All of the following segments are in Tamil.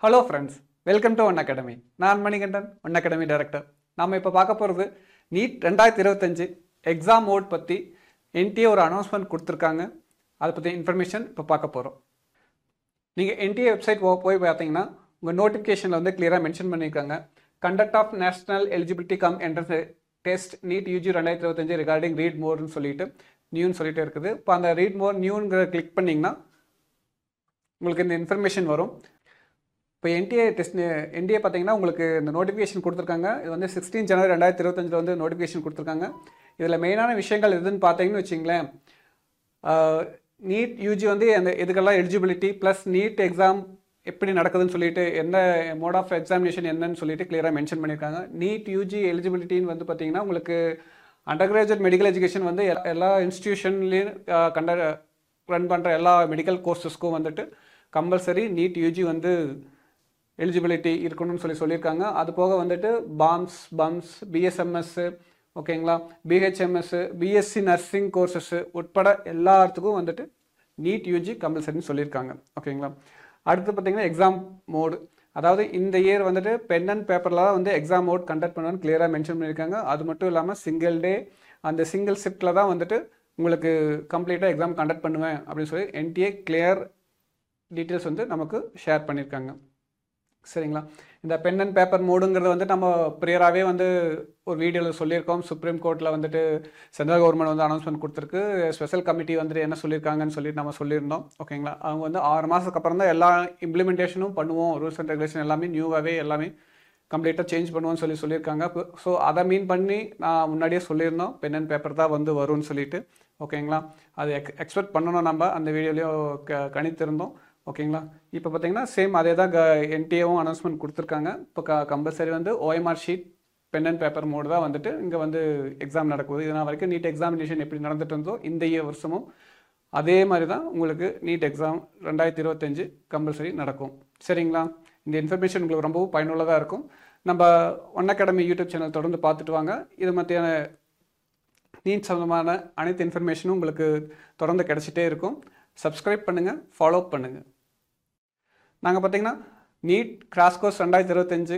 Hello friends, welcome to one academy. நான் மணிகண்டன், ஒன் அகாடமி டைரக்டர். நாம் இப்போ பார்க்க போகிறது நீட் 2025 எக்ஸாம் மோட் பற்றி என்டிஏ ஒரு அனௌன்ஸ்மெண்ட் கொடுத்துருக்காங்க. அதை பற்றி இன்ஃபர்மேஷன் இப்போ பார்க்க போகிறோம். நீங்கள் என்டிஏ வெப்சைட் போய் பார்த்தீங்கன்னா உங்கள் நோட்டிஃபிகேஷனில் வந்து கிளியராக மென்ஷன் பண்ணியிருக்காங்க. Conduct of national eligibility cum entrance test NEET UG 2025 regarding read மோர்னு சொல்லிட்டு நியூன்னு சொல்லிட்டு இருக்குது. இப்போ அந்த ரீட் மோர் நியூங்கிற கிளிக் பண்ணிங்கன்னா உங்களுக்கு இந்த இன்ஃபர்மேஷன் வரும். இப்போ என்டிஏ பார்த்தீங்கன்னா உங்களுக்கு இந்த நோட்டிஃபிகேஷன் கொடுத்துருக்காங்க. இது வந்து 16 ஜனவரி 2025 வந்து நோட்டிஃபிகேஷன் கொடுத்துருக்காங்க. இதில் மெயினான விஷயங்கள் எதுன்னு பார்த்தீங்கன்னு வச்சிங்களேன், நீட் யூஜி வந்து அந்த இதுக்கெல்லாம் எலிஜிபிலிட்டி ப்ளஸ் நீட் எக்ஸாம் எப்படி நடக்குதுன்னு சொல்லிட்டு என்ன மோட் ஆஃப் எக்ஸாமினேஷன் என்னன்னு சொல்லிட்டு கிளியராக மென்ஷன் பண்ணியிருக்காங்க. நீட் யூஜி எலிஜிபிலிட்டின்னு வந்து பார்த்தீங்கன்னா உங்களுக்கு அண்டர் கிராஜுவேட் மெடிக்கல் எஜுகேஷன் வந்து எல்லா இன்ஸ்டிடியூஷன்லேயும் ரன் பண்ணுற எல்லா மெடிக்கல் கோர்சஸ்க்கும் வந்துட்டு கம்பல்சரி நீட் யூஜி வந்து எலிஜிபிலிட்டி இருக்கணும்னு சொல்லியிருக்காங்க. அது போக வந்துட்டு பம்ஸ் பிஎஸ்எம்எஸ் ஓகேங்களா, பிஹெச்எம்எஸ், பிஎஸ்சி நர்சிங் கோர்சஸ் உட்பட எல்லாத்துக்கும் வந்துட்டு நீட் யூஜி கம்பல்சரின்னு சொல்லியிருக்காங்க. ஓகேங்களா. அடுத்து பார்த்தீங்கன்னா எக்ஸாம் மோடு, அதாவது இந்த இயர் வந்துட்டு பென் அண்ட் பேப்பரில் தான் வந்து எக்ஸாம் மோட் கண்டக்ட் பண்ணுவான்னு கிளியராக மென்ஷன் பண்ணியிருக்காங்க. அது மட்டும் இல்லாமல் சிங்கிள் டே அந்த சிங்கிள் ஷிஃப்ட்டில் தான் வந்துட்டு உங்களுக்கு கம்ப்ளீட்டாக எக்ஸாம் கண்டக்ட் பண்ணுவேன் அப்படின்னு சொல்லி என்டிஏ கிளியர் டீட்டெயில்ஸ் வந்து நமக்கு ஷேர் பண்ணியிருக்காங்க. சரிங்களா. இந்த பென் அண்ட் பேப்பர் மோடுங்கிறது வந்து நம்ம ப்ரியராகவே வந்து ஒரு வீடியோவில் சொல்லியிருக்கோம். சுப்ரீம் கோர்ட்டில் வந்துட்டு சென்ட்ரல் கவர்மெண்ட் வந்து அனௌன்ஸ்மெண்ட் கொடுத்துருக்கு. ஸ்பெஷல் கமிட்டி வந்துட்டு என்ன சொல்லியிருக்காங்கன்னு சொல்லிட்டு நம்ம சொல்லியிருந்தோம். ஓகேங்களா. அவங்க வந்து 6 மாதத்துக்கு அப்புறம் தான் எல்லா இம்ப்ளிமெண்டேஷனும் பண்ணுவோம், ரூல்ஸ் அண்ட் ரெகுலேஷன் எல்லாமே நியூவாகவே எல்லாமே கம்ப்ளீட்டாக சேஞ்ச் பண்ணுவோம்னு சொல்லியிருக்காங்க. ஸோ அதை மீன் பண்ணி நான் முன்னாடியே சொல்லியிருந்தோம் பென் அண்ட் பேப்பர் தான் வந்து வரும்னு சொல்லிட்டு. ஓகேங்களா. அது எக்ஸ்பெக்ட் பண்ணணும், நம்ம அந்த வீடியோலையும் கணித்திருந்தோம். ஓகேங்களா. இப்போ பார்த்தீங்கன்னா சேம் அதே தான் என்டிஏவும் அனௌன்ஸ்மெண்ட் கொடுத்துருக்காங்க. இப்போ கம்பல்சரி வந்து OMR sheet pen and paper mode தான் வந்துட்டு இங்கே வந்து எக்ஸாம் நடக்குது. இதனால் வரைக்கும் நீட் எக்ஸாமினேஷன் எப்படி நடந்துட்டு இருந்தோ இந்த வருஷமும் அதே மாதிரி தான் உங்களுக்கு நீட் எக்ஸாம் 2025 கம்பல்சரி நடக்கும். சரிங்களா. இந்த இன்ஃபர்மேஷன் உங்களுக்கு ரொம்பவும் பயனுள்ளதாக இருக்கும். நம்ம ஒன் அகாடமி யூடியூப் சேனல் தொடர்ந்து பார்த்துட்டு வாங்க. இது மத்தியான நீட் சம்பந்தமான அனைத்து இன்ஃபர்மேஷனும் உங்களுக்கு தொடர்ந்து கிடச்சிட்டே இருக்கும். சப்ஸ்கிரைப் பண்ணுங்கள், ஃபாலோ பண்ணுங்கள். நாங்கள் பார்த்தீங்கன்னா NEET crash course 2025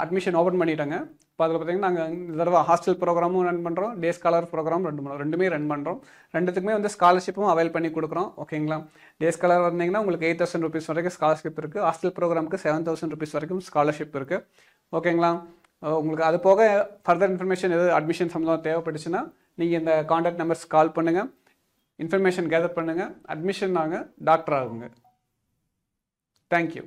admission open பண்ணிட்டாங்க. இப்போ அதில் பார்த்தீங்கன்னா நாங்கள் இந்த தடவை ஹாஸ்டல் ப்ரோக்ராமும் ரன் பண்ணுறோம், டே ஸ்காலர் ப்ரோக்ராம் ரெண்டுமே ரன் பண்ணுறோம். ரெண்டுத்துக்குமே வந்து ஸ்காலர்ஷிப்பும் அவைல் பண்ணி கொடுக்குறோம். ஓகேங்களா. டே ஸ்காலர் வந்தீங்கன்னா உங்களுக்கு 8,000 ருபீஸ் வரைக்கும் ஸ்காலர்ஷிப் இருக்குது. ஹாஸ்டல் ப்ரோக்ராமுக்கு 7,000 ருபீஸ் வரைக்கும் ஸ்காலர்ஷிப் இருக்குது. ஓகேங்களா. உங்களுக்கு அது போக ஃபர்தர் இன்ஃபர்மேஷன் எது அட்மிஷன் சம்மந்தமாக தேவைப்பட்டுச்சுன்னா நீங்கள் இந்த கான்டாக்ட் நம்பர்ஸ் கால் பண்ணுங்கள், இன்ஃபர்மேஷன் கேதர் பண்ணுங்கள். அட்மிஷன் நாங்கள் டாக்டர் ஆகுங்க. தேங்க்யூ.